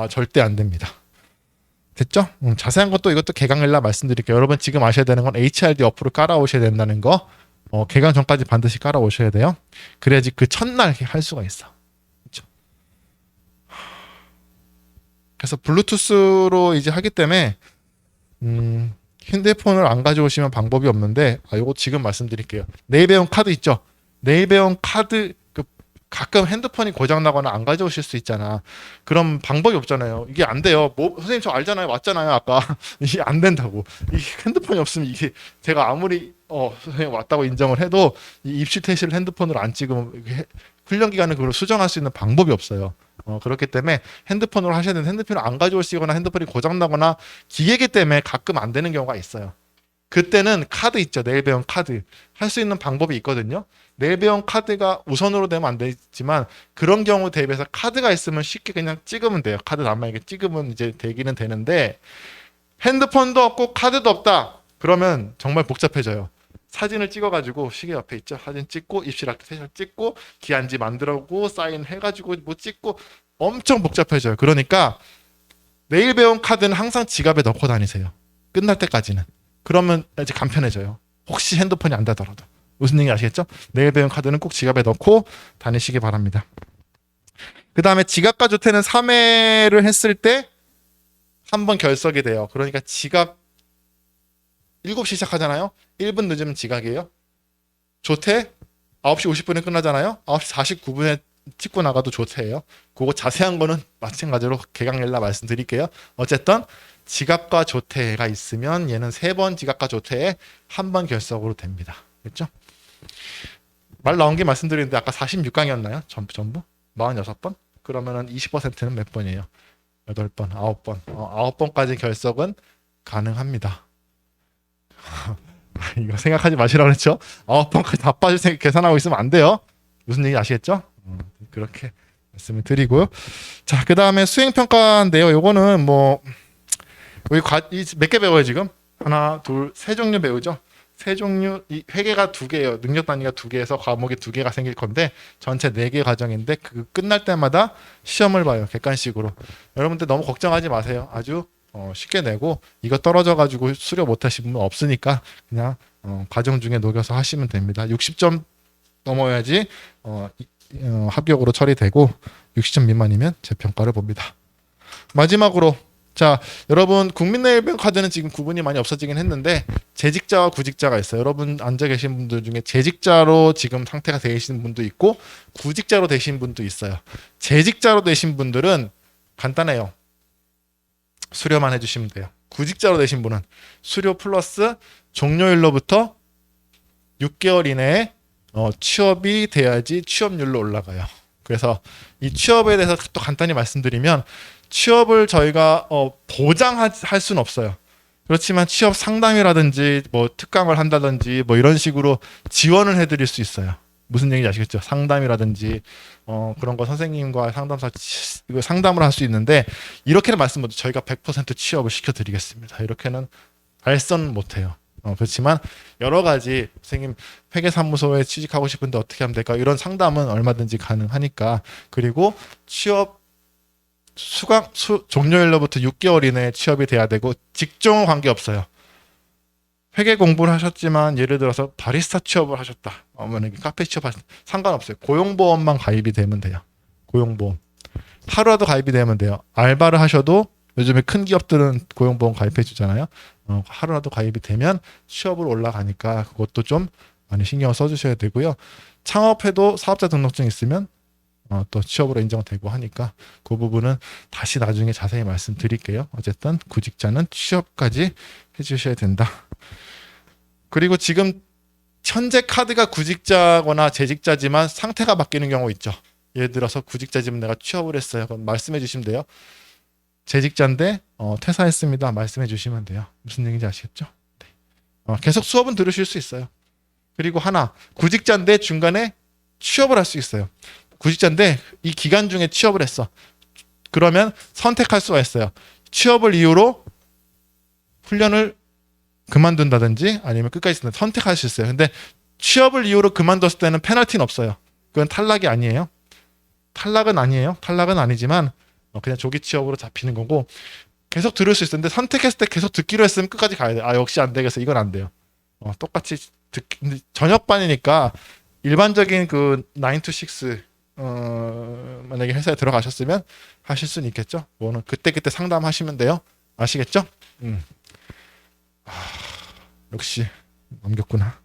절대 안 됩니다. 됐죠? 자세한 것도 이것도 개강일날 말씀드릴게요. 여러분 지금 아셔야 되는 건 HRD 어플을 깔아오셔야 된다는 거. 개강 전까지 반드시 깔아오셔야 돼요. 그래야지 그 첫날 할 수가 있어. 그렇죠? 그래서 블루투스로 이제 하기 때문에 핸드폰을 안 가져오시면 방법이 없는데 이거 지금 말씀드릴게요. 네일배운 카드 있죠? 네일배운 카드 가끔 핸드폰이 고장나거나 안 가져오실 수 있잖아. 그럼 방법이 없잖아요. 이게 안 돼요. 선생님 저 알잖아요. 왔잖아요. 아까. 이게 안 된다고. 이 핸드폰이 없으면 이게 제가 아무리 선생님 왔다고 인정을 해도 이 입시 퇴실 핸드폰으로 안 찍으면 훈련 기간에 그걸 수정할 수 있는 방법이 없어요. 그렇기 때문에 핸드폰으로 하셔야 되는데 핸드폰을 안 가져오시거나 핸드폰이 고장나거나 기계기 때문에 가끔 안 되는 경우가 있어요. 그때는 카드 있죠. 네일배운 카드. 할 수 있는 방법이 있거든요. 네일배운 카드가 우선으로 되면 안 되지만 그런 경우 대비해서 카드가 있으면 쉽게 그냥 찍으면 돼요. 카드 단말기 찍으면 이제 되기는 되는데 핸드폰도 없고 카드도 없다. 그러면 정말 복잡해져요. 사진을 찍어가지고 시계 옆에 있죠. 사진 찍고 입실학기 퇴실 찍고 기한지 만들고 사인해가지고 뭐 찍고 엄청 복잡해져요. 그러니까 네일배운 카드는 항상 지갑에 넣고 다니세요. 끝날 때까지는. 그러면 이제 간편해져요. 혹시 핸드폰이 안 되더라도. 무슨 얘기 아시겠죠? 네일배운 카드는 꼭 지갑에 넣고 다니시기 바랍니다. 그 다음에 지갑과 조퇴는 3회를 했을 때 한 번 결석이 돼요. 그러니까 지각 7시 시작하잖아요. 1분 늦으면 지각이에요. 조퇴 9시 50분에 끝나잖아요. 9시 49분에 찍고 나가도 조퇴예요. 그거 자세한 거는 마찬가지로 개강일날 말씀드릴게요. 어쨌든 지각과 조퇴가 있으면 얘는 3번 지각과 조퇴에 한 번 결석으로 됩니다. 그렇죠? 말 나온 게 말씀드리는데 아까 46강이었나요? 전부? 46번? 그러면은 20%는 몇 번이에요? 8번, 9번. 9번까지 결석은 가능합니다. 이거 생각하지 마시라고 그랬죠? 9번까지 다 빠질 생각 계산하고 있으면 안 돼요. 무슨 얘기 아시겠죠? 그렇게 말씀을 드리고요. 자, 그 다음에 수행평가인데요. 요거는 뭐 우리 몇 개 배워요 지금? 하나, 둘, 세 종류 배우죠. 세 종류, 이 회계가 두 개예요. 능력 단위가 두 개에서 과목이 두 개가 생길 건데 전체 네 개 과정인데 그 끝날 때마다 시험을 봐요. 객관식으로. 여러분들 너무 걱정하지 마세요. 아주 쉽게 내고 이거 떨어져 가지고 수료 못 하신 분 없으니까 그냥 과정 중에 녹여서 하시면 됩니다. 60점 넘어야지 합격으로 처리되고 60점 미만이면 재평가를 봅니다. 마지막으로 자, 여러분 국민연금 카드는 지금 구분이 많이 없어지긴 했는데 재직자와 구직자가 있어요. 여러분 앉아 계신 분들 중에 재직자로 지금 상태가 되신 분도 있고 구직자로 되신 분도 있어요. 재직자로 되신 분들은 간단해요. 수료만 해주시면 돼요. 구직자로 되신 분은 수료 플러스 종료일로부터 6개월 이내에 취업이 돼야지 취업률로 올라가요. 그래서 이 취업에 대해서 또 간단히 말씀드리면 취업을 저희가 보장할 수는 없어요. 그렇지만 취업 상담이라든지 뭐 특강을 한다든지 뭐 이런 식으로 지원을 해드릴 수 있어요. 무슨 얘기인지 아시겠죠? 상담이라든지 그런 거 선생님과 상담사 이거 상담을 할 수 있는데 이렇게는 말씀 못 저희가 100% 취업을 시켜드리겠습니다. 이렇게는 알선 못해요. 그렇지만 여러 가지 선생님 회계사무소에 취직하고 싶은데 어떻게 하면 될까? 이런 상담은 얼마든지 가능하니까. 그리고 취업 종료일로부터 6개월 이내에 취업이 돼야 되고 직종은 관계없어요. 회계 공부를 하셨지만 예를 들어서 바리스타 취업을 하셨다. 어머니 카페 취업하셨다. 상관없어요. 고용보험만 가입이 되면 돼요. 고용보험. 하루라도 가입이 되면 돼요. 알바를 하셔도 요즘에 큰 기업들은 고용보험 가입해 주잖아요. 하루라도 가입이 되면 취업으로 올라가니까 그것도 좀 많이 신경을 써주셔야 되고요. 창업해도 사업자 등록증 있으면 또 취업으로 인정되고 하니까 그 부분은 다시 나중에 자세히 말씀드릴게요. 어쨌든 구직자는 취업까지 해주셔야 된다. 그리고 지금 현재 카드가 구직자거나 재직자지만 상태가 바뀌는 경우 있죠. 예를 들어서 구직자지만 내가 취업을 했어요. 그럼 말씀해 주시면 돼요. 재직자인데 퇴사했습니다. 말씀해 주시면 돼요. 무슨 얘기인지 아시겠죠? 네. 계속 수업은 들으실 수 있어요. 그리고 하나 구직자인데 중간에 취업을 할 수 있어요. 구직자인데 이 기간 중에 취업을 했어. 그러면 선택할 수가 있어요. 취업을 이유로 훈련을 그만둔다든지 아니면 끝까지 선택할 수 있어요. 근데 취업을 이유로 그만뒀을 때는 페널티는 없어요. 그건 탈락이 아니에요. 탈락은 아니에요. 탈락은 아니지만 그냥 조기 취업으로 잡히는 거고 계속 들을 수 있었는데 선택했을 때 계속 듣기로 했으면 끝까지 가야 돼요. 역시 안 되겠어. 이건 안 돼요. 똑같이 저녁반이니까 일반적인 그 9 to 6 만약에 회사에 들어가셨으면 하실 수는 있겠죠. 뭐는 그때그때 상담하시면 돼요. 아시겠죠? 역시 넘겼구나.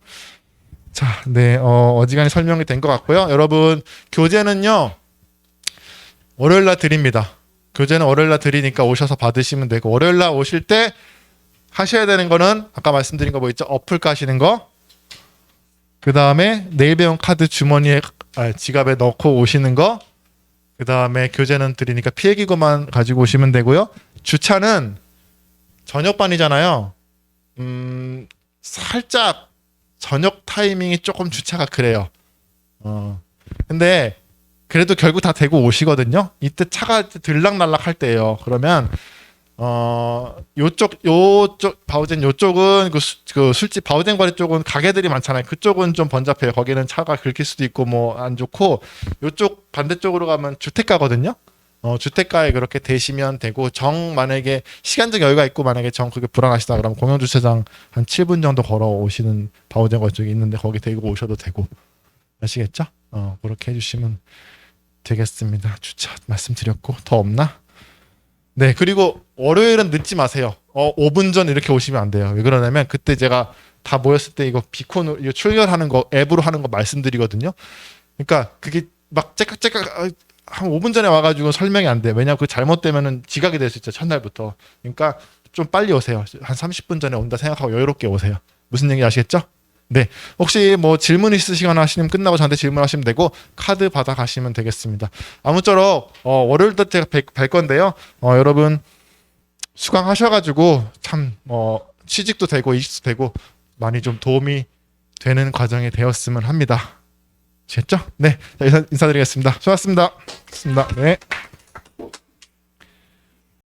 자, 네, 어지간히 설명이 된 것 같고요. 여러분 교재는요 월요일날 드립니다. 교재는 월요일날 드리니까 오셔서 받으시면 되고 월요일날 오실 때 하셔야 되는 거는 아까 말씀드린 거 뭐 있죠? 어플 까시는 거. 그 다음에 내일 배운 카드 주머니에 지갑에 넣고 오시는 거. 그 다음에 교재는 드리니까 필기구만 가지고 오시면 되고요. 주차는 저녁반이잖아요. 살짝 저녁 타이밍이 조금 주차가 그래요. 근데 그래도 결국 다 대고 오시거든요. 이때 차가 들락날락 할 때예요. 그러면 요쪽 바우젠 요쪽은 그 술집 바우젠 거리 쪽은 가게들이 많잖아요. 그쪽은 좀 번잡해요. 거기는 차가 긁힐 수도 있고 뭐 안 좋고 요쪽 반대쪽으로 가면 주택가거든요. 주택가에 그렇게 대시면 되고 만약에 시간적 여유가 있고 만약에 그게 불안하시다 그러면 공영주차장 한 7분 정도 걸어 오시는 바우젠 거리 쪽에 있는데 거기 대고 오셔도 되고 아시겠죠? 그렇게 해주시면 되겠습니다. 주차 말씀드렸고 더 없나? 네, 그리고 월요일은 늦지 마세요. 5분 전 이렇게 오시면 안 돼요. 왜 그러냐면 그때 제가 다 모였을 때 이거 비콘 이거 출결하는 거 앱으로 하는 거 말씀드리거든요. 그러니까 그게 막 째깍째깍 한 5분 전에 와가지고 설명이 안 돼. 왜냐면 그 잘못되면은 지각이 될 수 있죠. 첫날부터. 그러니까 좀 빨리 오세요. 한 30분 전에 온다 생각하고 여유롭게 오세요. 무슨 얘기 아시겠죠? 네, 혹시 뭐 질문 있으시거나 하시면 끝나고 저한테 질문하시면 되고 카드 받아 가시면 되겠습니다. 아무쪼록 월요일도 제가 뵐 건데요. 여러분 수강하셔가지고 참 취직도 되고 이직도 되고 많이 좀 도움이 되는 과정이 되었으면 합니다. 아시겠죠? 네, 자, 인사드리겠습니다. 수고하셨습니다. 네.